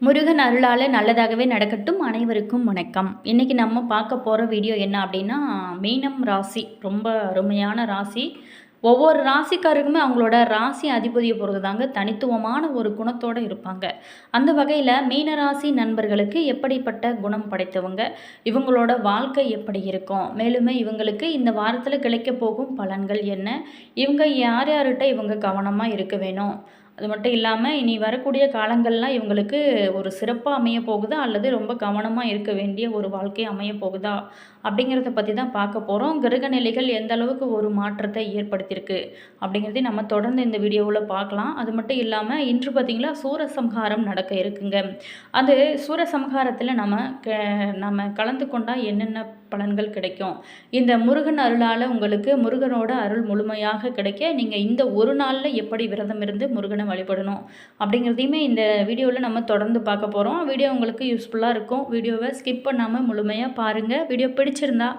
முருகன் அருளால் நல்லதாகவே நடக்கட்டும். அனைவருக்கும் வணக்கம். இன்றைக்கி நம்ம பார்க்க போகிற வீடியோ என்ன அப்படின்னா, மீனம் ராசி ரொம்ப அருமையான ராசி. ஒவ்வொரு ராசிக்காரருக்குமே அவங்களோட ராசி அதிபதியை பொறுத்து தாங்க தனித்துவமான ஒரு குணத்தோடு இருப்பாங்க. அந்த வகையில் மீனராசி நண்பர்களுக்கு எப்படிப்பட்ட குணம் படைத்தவங்க, இவங்களோட வாழ்க்கை எப்படி இருக்கும், மேலுமே இவங்களுக்கு இந்த வாரத்தில் கிடைக்க போகும் பலன்கள் என்ன, இவங்க யார் யார்கிட்ட இவங்க கவனமாக இருக்க வேணும், அது மட்டும் இல்லாமல் இனி வரக்கூடிய காலங்கள்லாம் இவங்களுக்கு ஒரு சிறப்பாக அமைய போகுதா அல்லது ரொம்ப கவனமாக இருக்க வேண்டிய ஒரு வாழ்க்கை அமைய போகுதா அப்படிங்கிறத பற்றி தான் பார்க்க போகிறோம். கிரக நிலைகள் எந்த அளவுக்கு ஒரு மாற்றத்தை ஏற்படுத்தியிருக்கு அப்படிங்கிறதையும் நம்ம தொடர்ந்து இந்த வீடியோவில் பார்க்கலாம். அது மட்டும் இல்லாமல் இன்று பார்த்திங்களா சூரசம்ஹாரம் நடக்க இருக்குங்க. அது சூரசம்ஹாரத்தில் நம்ம கலந்து கொண்டால் என்னென்ன பலன்கள் கிடைக்கும், இந்த முருகன் அருளால் உங்களுக்கு முருகனோட அருள் முழுமையாக கிடைக்க நீங்கள் இந்த ஒரு நாளில் எப்படி விரதம் இருந்து முருகனை வழிபடணும் அப்படிங்கிறதையுமே இந்த வீடியோவில் நம்ம தொடர்ந்து பார்க்க போகிறோம். வீடியோ உங்களுக்கு யூஸ்ஃபுல்லாக இருக்கும். வீடியோவை ஸ்கிப் பண்ணாமல் முழுமையாக பாருங்கள். வீடியோ பிடிச்சிருந்தா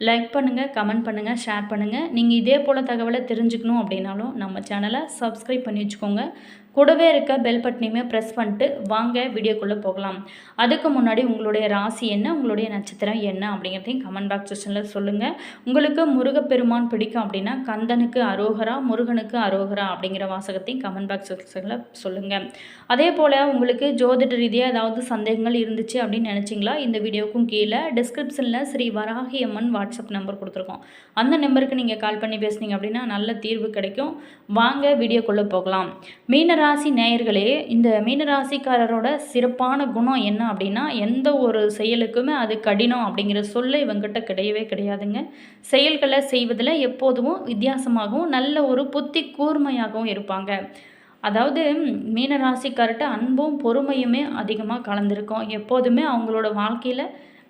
லைக் பண்ணுங்கள், கமெண்ட் பண்ணுங்கள், ஷேர் பண்ணுங்கள். நீங்கள் இதே போல் தகவலை தெரிஞ்சுக்கணும் அப்படின்னாலும் நம்ம சேனலை சப்ஸ்கிரைப் பண்ணி வச்சுக்கோங்க. கூடவே இருக்க பெல் பட்டனையுமே ப்ரெஸ் பண்ணிட்டு வாங்க வீடியோக்குள்ளே போகலாம். அதுக்கு முன்னாடி உங்களுடைய ராசி என்ன, உங்களுடைய நட்சத்திரம் என்ன அப்படிங்கிறதையும் கமெண்ட் பாக்ஸ் செக்ஷனில் சொல்லுங்கள். உங்களுக்கு முருகப்பெருமான் பிடிக்கும் அப்படின்னா கந்தனுக்கு அரோகரா, முருகனுக்கு அரோகரா அப்படிங்கிற வாசகத்தையும் கமெண்ட் பாக்ஸ் செக்ஷனில் சொல்லுங்கள். அதே போல் உங்களுக்கு ஜோதிட ரீதியாக ஏதாவது சந்தேகங்கள் இருந்துச்சு அப்படின்னு நினச்சிங்களா, இந்த வீடியோக்கும் கீழே டிஸ்கிரிப்ஷனில் ஸ்ரீ வராகி அம்மன் வாட்ஸ்அப் நம்பர் கொடுத்துருக்கோம். அந்த நம்பருக்கு நீங்கள் கால் பண்ணி பேசுனீங்க அப்படின்னா நல்ல தீர்வு கிடைக்கும். வாங்க வீடியோக்குள்ளே போகலாம். மீனராசி நேயர்களே, இந்த மீனராசிக்காரரோட சிறப்பான குணம் என்ன அப்படின்னா, எந்த ஒரு செயலுக்குமே அது கடினம் அப்படிங்கிற சொல்ல இவங்ககிட்ட கிடையவே கிடையாதுங்க. செயல்களை செய்வதில் எப்போதும் வித்தியாசமாகவும் நல்ல ஒரு புத்தி கூர்மையாகவும் இருப்பாங்க. அதாவது மீனராசிக்கார்ட்ட அன்பும் பொறுமையுமே அதிகமாக கலந்துருக்கும். எப்போதுமே அவங்களோட வாழ்க்கையில்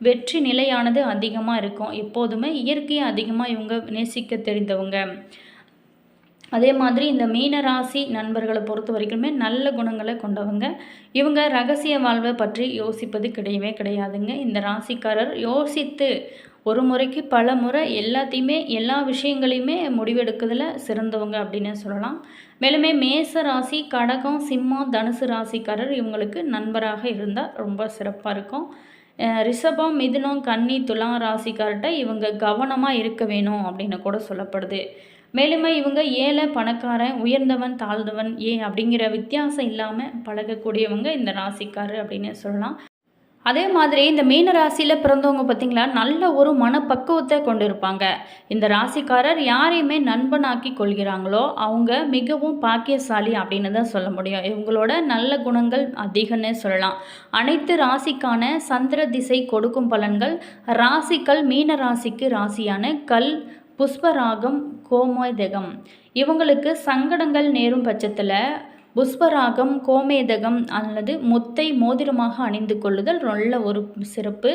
வெற்றி நிலையானது அதிகமாக இருக்கும். எப்போதுமே இயற்கையை அதிகமாக இவங்க நேசிக்க தெரிந்தவங்க. அதே மாதிரி இந்த மீனராசி நண்பர்களை பொறுத்த வரைக்குமே நல்ல குணங்களை கொண்டவங்க. இவங்க ரகசிய வாழ்வை பற்றி யோசிப்பது கிடையவே கிடையாதுங்க. இந்த ராசிக்காரர் யோசித்து ஒரு முறைக்கு பல முறை எல்லாத்தையுமே எல்லா விஷயங்களையுமே முடிவெடுக்கிறதுல சிறந்தவங்க அப்படின்னு சொல்லலாம். மேலுமே மேச ராசி, கடகம், சிம்மம், தனுசு ராசிக்காரர் இவங்களுக்கு நண்பராக இருந்தால் ரொம்ப சிறப்பாக இருக்கும். ரிஷபம், மிதுனம், கன்னி, துலா ராசிக்கார்ட்ட இவங்க கவனமாக இருக்க வேணும் அப்படின்னு கூட சொல்லப்படுது. மேலுமே இவங்க ஏழை பணக்காரன், உயர்ந்தவன் தாழ்ந்தவன் அப்படிங்கிற வித்தியாசம் இல்லாமல் பழகக்கூடியவங்க இந்த ராசிக்காரர் அப்படின்னு சொல்லலாம். அதே மாதிரி இந்த மீன ராசியில் பிறந்தவங்க பார்த்திங்களா நல்ல ஒரு மனப்பக்குவத்தை கொண்டு இருப்பாங்க. இந்த ராசிக்காரர் யாரையுமே நண்பனாக்கி கொள்கிறாங்களோ அவங்க மிகவும் பாக்கியசாலி அப்படின்னு தான் சொல்ல முடியும். இவங்களோட நல்ல குணங்கள் அதிகம்னு சொல்லலாம். அனைத்து ராசிக்கான சந்திர திசை கொடுக்கும் பலன்கள். ராசிகள் மீன ராசிக்கு ராசியான கல், புஷ்பராகம், கோமேதகம். இவங்களுக்கு சங்கடங்கள் நேரும் பட்சத்தில் புஷ்பராகம், கோமேதகம் அல்லது முத்தை மோதிரமாக அணிந்து கொள்ளுதல் நல்ல ஒரு சிறப்பு.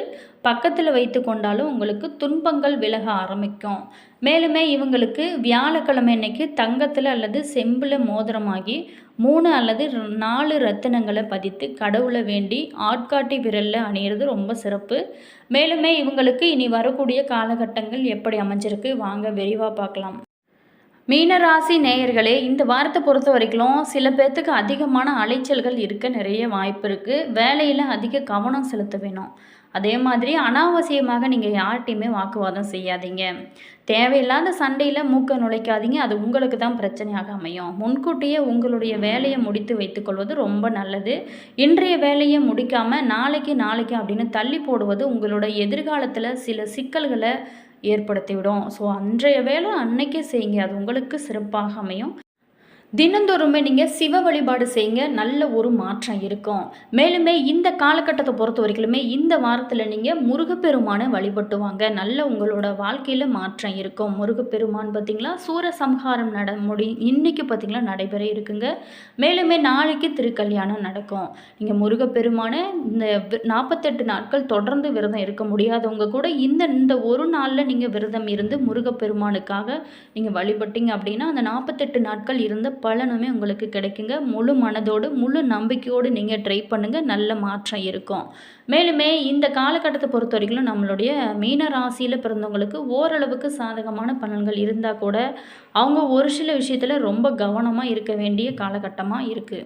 பக்கத்தில் வைத்து கொண்டாலும் உங்களுக்கு துன்பங்கள் விலக ஆரம்பிக்கும். மேலுமே இவங்களுக்கு வியாழக்கிழமை அன்னைக்கு தங்கத்தில் அல்லது செம்பில் மோதிரமாகி 3 அல்லது 4 ரத்தினங்களை பதித்து கடவுளை வேண்டி ஆட்காட்டி விரலில் அணியிறது ரொம்ப சிறப்பு. மேலுமே இவங்களுக்கு இனி வரக்கூடிய காலகட்டங்கள் எப்படி அமைஞ்சிருக்கு வாங்க விரிவாக பார்க்கலாம். மீனராசி நேயர்களே, இந்த வாரத்தை பொறுத்த வரைக்கும் சில பேர்த்துக்கு அதிகமான அலைச்சல்கள் இருக்க நிறைய வாய்ப்பு இருக்குது. வேலையில் அதிக கவனம் செலுத்த வேணும். அதே மாதிரி அனாவசியமாக நீங்கள் யார்கிட்டையுமே வாக்குவாதம் செய்யாதீங்க. தேவையில்லாத சண்டையில் மூக்க நுழைக்காதீங்க. அது உங்களுக்கு தான் பிரச்சனையாக அமையும். முன்கூட்டியே உங்களுடைய வேலையை முடித்து வைத்துக்கொள்வது ரொம்ப நல்லது. இன்றைய வேலையை முடிக்காமல் நாளைக்கு அப்படின்னு தள்ளி போடுவது உங்களோட எதிர்காலத்தில் சில சிக்கல்களை ஏற்படுத்திவிடும். ஸோ அன்றைய வேலை அன்னைக்கே செய்யுங்க. அது உங்களுக்கு சிறப்பாக அமையும். தினந்தோறுமே நீங்கள் சிவ வழிபாடு செய்யுங்க. நல்ல ஒரு மாற்றம் இருக்கும். மேலுமே இந்த காலகட்டத்தை பொறுத்த வரைக்குமே இந்த வாரத்தில் நீங்கள் முருகப்பெருமானை வழிபட்டு வாங்க. நல்ல உங்களோட வாழ்க்கையில் மாற்றம் இருக்கும். முருகப்பெருமான் பார்த்திங்களா சூரசம்ஹாரம் இன்னைக்கு பார்த்திங்களா நடைபெற இருக்குங்க. மேலுமே நாளைக்கு திருக்கல்யாணம் நடக்கும். நீங்கள் முருகப்பெருமானை இந்த 48 நாட்கள் தொடர்ந்து விரதம் இருக்க முடியாதவங்க கூட இந்த ஒரு நாளில் நீங்கள் விரதம் இருந்து முருகப்பெருமானுக்காக நீங்கள் வழிபட்டீங்க அப்படின்னா அந்த 48 நாட்கள் இருந்த பலனுமே உங்களுக்கு கிடைக்குங்க. முழு மனதோடு முழு நம்பிக்கையோடு நீங்கள் ட்ரை பண்ணுங்கள். நல்ல மாற்றம் இருக்கும். மேலுமே இந்த காலகட்டத்தை பொறுத்த வரைக்கும் நம்மளுடைய மீன ராசியில் பிறந்தவங்களுக்கு ஓரளவுக்கு சாதகமான பலன்கள் இருந்தால் கூட அவங்க ஒரு சில விஷயத்தில் ரொம்ப கவனமாக இருக்க வேண்டிய காலகட்டமாக இருக்குது.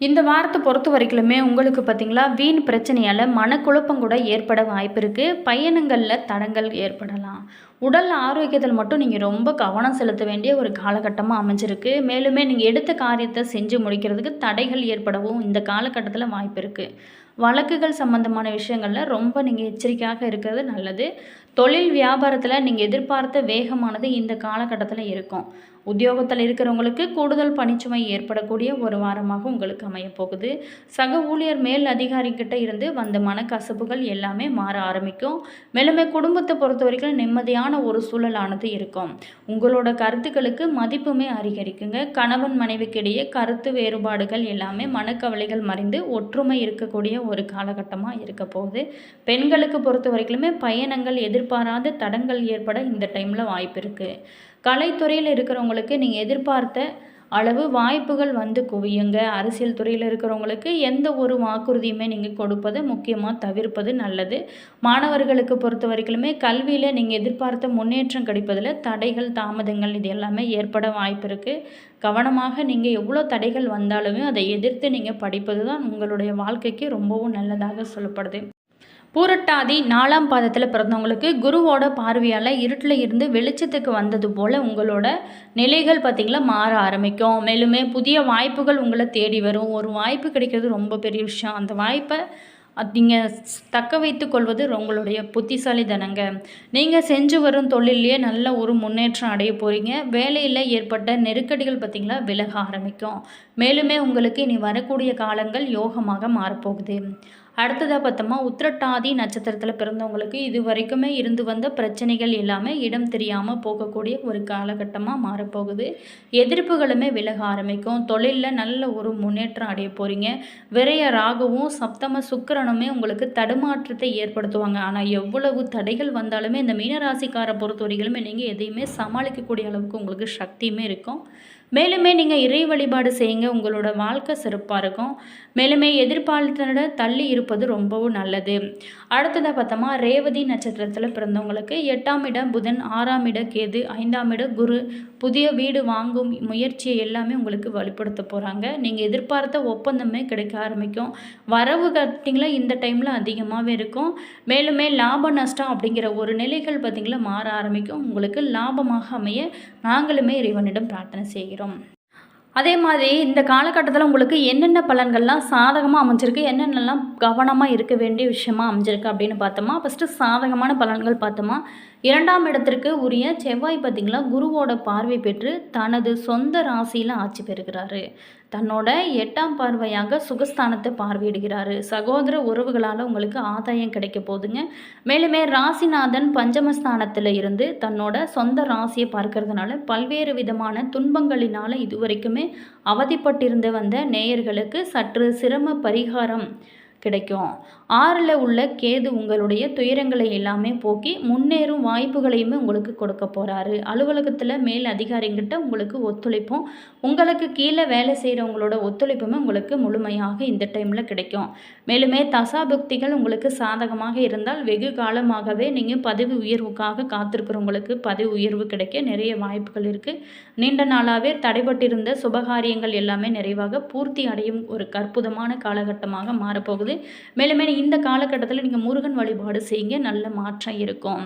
இந்த வாரத்தை பொறுத்த வரைக்குமே உங்களுக்கு பார்த்திங்களா வீண் பிரச்சனையால் மனக்குழப்பம் கூட ஏற்பட வாய்ப்பு இருக்குது. பயணங்களில் தடங்கள் ஏற்படலாம். உடல் ஆரோக்கியத்தில் மட்டும் நீங்கள் ரொம்ப கவனம் செலுத்த வேண்டிய ஒரு காலகட்டமாக அமைஞ்சிருக்கு. மேலுமே நீங்கள் எடுத்த காரியத்தை செஞ்சு முடிக்கிறதுக்கு தடைகள் ஏற்படவும் இந்த காலகட்டத்தில் வாய்ப்பு இருக்குது. வழக்குகள் சம்பந்தமான விஷயங்களில் ரொம்ப நீங்கள் எச்சரிக்கையாக இருக்கிறது நல்லது. தொழில் வியாபாரத்தில் நீங்கள் எதிர்பார்த்த வேகமானது இந்த காலகட்டத்தில் இருக்கும். உத்தியோகத்தில் இருக்கிறவங்களுக்கு கூடுதல் பணிச்சுமை ஏற்படக்கூடிய ஒரு வாரமாக உங்களுக்கு அமையப்போகுது. சக ஊழியர் மேல் அதிகாரிகிட்ட இருந்து வந்த மனக்கசப்புகள் எல்லாமே மாற ஆரம்பிக்கும். மேலுமே குடும்பத்தை பொறுத்த வரைக்கும் நிம்மதியான ஒரு சூழலானது இருக்கும். உங்களோட கருத்துக்களுக்கு மதிப்புமே அதிகரிக்குங்க. கணவன் மனைவிக்கிடையே கருத்து வேறுபாடுகள் எல்லாமே மனக்கவலைகள் மறைந்து ஒற்றுமை இருக்கக்கூடிய ஒரு காலகட்டமாக இருக்க போகுது. பெண்களுக்கு பொறுத்த வரைக்குமே பயணங்கள் எதிர்பாராத தடங்கள் ஏற்பட இந்த டைமில் வாய்ப்பு இருக்குது. கலைத்துறையில் இருக்கிறவங்களுக்கு நீங்கள் எதிர்பார்த்த அளவு வாய்ப்புகள் வந்து குவியுங்க. அரசியல் துறையில் இருக்கிறவங்களுக்கு எந்த ஒரு வாக்குறுதியுமே நீங்கள் கொடுப்பது முக்கியமாக தவிர்ப்பது நல்லது. மாணவர்களுக்கு பொறுத்த வரைக்குமே கல்வியில் நீங்கள் எதிர்பார்த்த முன்னேற்றம் கிடைப்பதில் தடைகள் தாமதங்கள் இது எல்லாமே ஏற்பட வாய்ப்பு இருக்குது. கவனமாக நீங்கள் எவ்வளோ தடைகள் வந்தாலுமே அதை எதிர்த்து நீங்கள் படிப்பது தான் உங்களுடைய வாழ்க்கைக்கு ரொம்பவும் நல்லதாக சொல்லப்படுது. பூரட்டாதி 4ஆம் பாதத்தில் பிறந்தவங்களுக்கு குருவோட பார்வையால் இருட்டில் இருந்து வெளிச்சத்துக்கு வந்தது போல் உங்களோட நிலைகள் பார்த்திங்களா மாற ஆரம்பிக்கும். மேலுமே புதிய வாய்ப்புகள் உங்களை தேடி வரும். ஒரு வாய்ப்பு கிடைக்கிறது ரொம்ப பெரிய விஷயம். அந்த வாய்ப்பை நீங்கள் தக்க வைத்து கொள்வது உங்களுடைய புத்திசாலித்தனங்க. நீங்கள் செஞ்சு வரும் தொழிலே நல்ல ஒரு முன்னேற்றம் அடைய போகிறீங்க. வேலையில் ஏற்பட்ட நெருக்கடிகள் பார்த்திங்களா விலக ஆரம்பிக்கும். மேலுமே உங்களுக்கு இனி வரக்கூடிய காலங்கள் யோகமாக மாறப்போகுது. அடுத்ததாக பார்த்தோமா உத்திரட்டாதி நட்சத்திரத்தில் பிறந்தவங்களுக்கு இது வரைக்குமே இருந்து வந்த பிரச்சனைகள் எல்லாமே இடம் தெரியாமல் போகக்கூடிய ஒரு காலகட்டமாக மாறப்போகுது. எதிர்ப்புகளுமே விலக ஆரம்பிக்கும். தொழிலில் நல்ல ஒரு முன்னேற்றம் அடைய போகிறீங்க. விரைய ராகுவும் சப்தம சுக்கிரனுமே உங்களுக்கு தடுமாற்றத்தை ஏற்படுத்துவாங்க. ஆனால் எவ்வளவு தடைகள் வந்தாலுமே இந்த மீனராசிக்காரை பொறுத்த வரைக்குமே நீங்கள் எதையுமே சமாளிக்கக்கூடிய அளவுக்கு உங்களுக்கு சக்தியுமே இருக்கும். மேலுமே நீங்கள் இறை வழிபாடு செய்யுங்க. உங்களோட வாழ்க்கை சிறப்பாக இருக்கும். மேலுமே எதிர்பார்த்தோட தள்ளி இருப்பது ரொம்பவும் நல்லது. அடுத்ததாக பார்த்தோமா ரேவதி நட்சத்திரத்தில் பிறந்தவங்களுக்கு 8ஆம் இடம் புதன், 6ஆம் இடம் கேது, 5ஆம் இடம் குரு புதிய வீடு வாங்கும் முயற்சியை எல்லாமே உங்களுக்கு வலுப்படுத்த போகிறாங்க. நீங்கள் எதிர்பார்த்த ஒப்பந்தமே கிடைக்க ஆரம்பிக்கும். வரவு கட்டிங்களா இந்த டைமில் அதிகமாகவே இருக்கும். மேலுமே லாப நஷ்டம் அப்படிங்கிற ஒரு நிலைகள் பார்த்திங்களா மாற ஆரம்பிக்கும். உங்களுக்கு லாபமாக அமைய நாங்களுமே இறைவனிடம் பிரார்த்தனை செய்கிறோம். அதே மாதிரி இந்த காலகட்டத்தில் உங்களுக்கு என்னென்ன பலன்கள்லாம் சாதகமாக அமைஞ்சிருக்கு, என்னென்னலாம் கவனமாக இருக்க வேண்டிய விஷயமா அமைஞ்சிருக்கு அப்படின்னு பார்த்தோமா. ஃபஸ்ட்டு சாதகமான பலன்கள் பார்த்தோமா. 2ஆம் இடத்திற்கு உரிய செவ்வாய் பார்த்திங்களா குருவோட பார்வை பெற்று தனது சொந்த ராசியில் ஆட்சி பெறுகிறாரு. தன்னோட 8ஆம் பார்வையாக சுகஸ்தானத்தை பார்வையிடுகிறாரு. சகோதர உறவுகளால் உங்களுக்கு ஆதாயம் கிடைக்க போகுதுங்க. மேலுமே ராசிநாதன் பஞ்சமஸ்தானத்தில் இருந்து தன்னோட சொந்த ராசியை பார்க்கறதுனால பல்வேறு விதமான துன்பங்களினால் இதுவரைக்குமே அவதிப்பட்டிருந்து வந்த நேயர்களுக்கு சற்று சிரம பரிகாரம் கிடைக்கும். 6ல் உள்ள கேது உங்களுடைய துயரங்களை எல்லாமே போக்கி முன்னேறும் வாய்ப்புகளையுமே உங்களுக்கு கொடுக்க போகிறாரு. அலுவலகத்தில் மேல் அதிகாரிங்கிட்ட உங்களுக்கு ஒத்துழைப்பும் உங்களுக்கு கீழே வேலை செய்கிறவங்களோட ஒத்துழைப்புமே உங்களுக்கு முழுமையாக இந்த டைமில் கிடைக்கும். மேலுமே தசாபுக்திகள் உங்களுக்கு சாதகமாக இருந்தால் வெகு காலமாகவே நீங்கள் பதவி உயர்வுக்காக காத்திருக்கிறவங்களுக்கு பதவி உயர்வு கிடைக்க நிறைய வாய்ப்புகள் இருக்குது. நீண்ட நாளாகவே தடைபட்டிருந்த சுபகாரியங்கள் எல்லாமே நிறைவாக பூர்த்தி அடையும் ஒரு அற்புதமான காலகட்டமாக மாறப்போகுது. மேலுமே இந்த காலகட்டத்தில் நீங்கள் முருகன் வழிபாடு செய்யுங்க. நல்ல மாற்றம் இருக்கும்.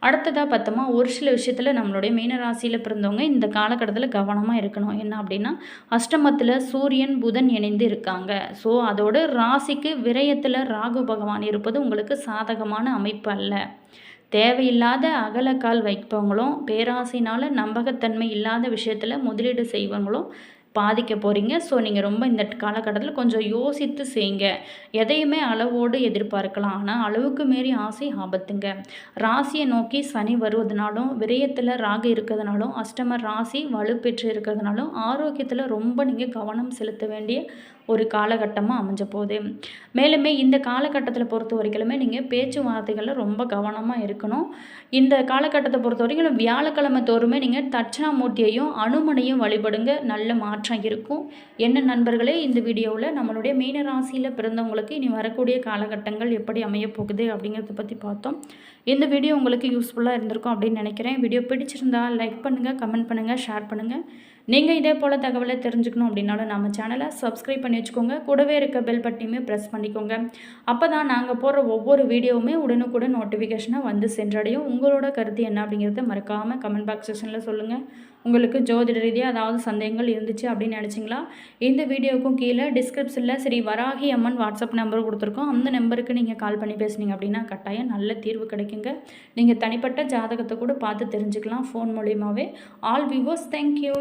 அடுத்ததாக பார்த்தோமா ஒரு சில விஷயத்தில் நம்மளுடைய மீனராசியில் பிறந்தவங்க இந்த காலகட்டத்தில் கவனமாக இருக்கணும். என்ன அப்படின்னா அஷ்டமத்தில் சூரியன் புதன் இணைந்து இருக்காங்க. ஸோ அதோட ராசிக்கு விரயத்தில் ராகு பகவான் இருப்பது உங்களுக்கு சாதகமான அமைப்பு அல்ல. தேவையில்லாத அகலக்கால் வைப்பவங்களும் பேராசையினால் நம்பகத்தன்மை இல்லாத விஷயத்தில் முதலீடு செய்வங்களும் பாதிக்க போகிறீங்க. ஸோ நீங்கள் ரொம்ப இந்த காலகட்டத்தில் கொஞ்சம் யோசித்து செய்யுங்க. எதையுமே அளவோடு எதிர்பார்க்கலாம். ஆனால் அளவுக்கு மீறி ஆசை ஆபத்துங்க. ராசியை நோக்கி சனி வருவதனாலும் விரயத்தில் ராகு இருக்கிறதுனாலும் அஷ்டம ராசி வலுப்பெற்று இருக்கிறதுனாலும் ஆரோக்கியத்தில் ரொம்ப நீங்கள் கவனம் செலுத்த வேண்டிய ஒரு காலகட்டமாக அமைஞ்ச போகுது. மேலுமே இந்த காலகட்டத்தில் பொறுத்த வரைக்குமே நீங்கள் பேச்சுவார்த்தைகளில் ரொம்ப கவனமாக இருக்கணும். இந்த காலகட்டத்தை பொறுத்த வரைக்கும் வியாழக்கிழமை தோறுமே நீங்கள் தட்சிணாமூர்த்தியையும் அனுமனையும் வழிபடுங்க. நல்ல மாற்றம் இருக்கும். என்ன நண்பர்களே, இந்த வீடியோவில் நம்மளுடைய மீன ராசியில் பிறந்தவங்களுக்கு இனி வரக்கூடிய காலகட்டங்கள் எப்படி அமைய போகுது அப்படிங்கிறத பற்றி பார்த்தோம். இந்த வீடியோ உங்களுக்கு யூஸ்ஃபுல்லாக இருந்திருக்கும் அப்படின்னு நினைக்கிறேன். வீடியோ பிடிச்சிருந்தா லைக் பண்ணுங்கள், கமெண்ட் பண்ணுங்கள், ஷேர் பண்ணுங்கள். நீங்கள் இதே போல் தகவலை தெரிஞ்சுக்கணும் அப்படின்னாலும் நம்ம சேனலை சப்ஸ்கிரைப் பண்ணி வச்சுக்கோங்க. கூடவே இருக்க பெல் பட்டனையுமே ப்ரெஸ் பண்ணிக்கோங்க. அப்போ தான் நாங்கள் போடுற ஒவ்வொரு வீடியோவுமே உடனுக்குடன் நோட்டிஃபிகேஷனாக வந்து சென்றடையும். உங்களோட கருத்து என்ன அப்படிங்கிறத மறக்காமல் கமெண்ட் பாக்ஸ் செக்ஷனில் சொல்லுங்கள். உங்களுக்கு ஜோதிட ரீதியாக ஏதாவது சந்தேகங்கள் இருந்துச்சு அப்படின்னு நினச்சிங்களா, இந்த வீடியோவுக்கும் கீழே டிஸ்கிரிப்ஷனில் ஸ்ரீ வராகி அம்மன் வாட்ஸ்அப் நம்பர் கொடுத்துருக்கோம். அந்த நம்பருக்கு நீங்கள் கால் பண்ணி பேசுனீங்க அப்படின்னா கட்டாயம் நல்ல தீர்வு கிடைக்குங்க. நீங்கள் தனிப்பட்ட ஜாதகத்தை கூட பார்த்து தெரிஞ்சுக்கலாம் ஃபோன் மூலியமாகவே. All viewers, thank you.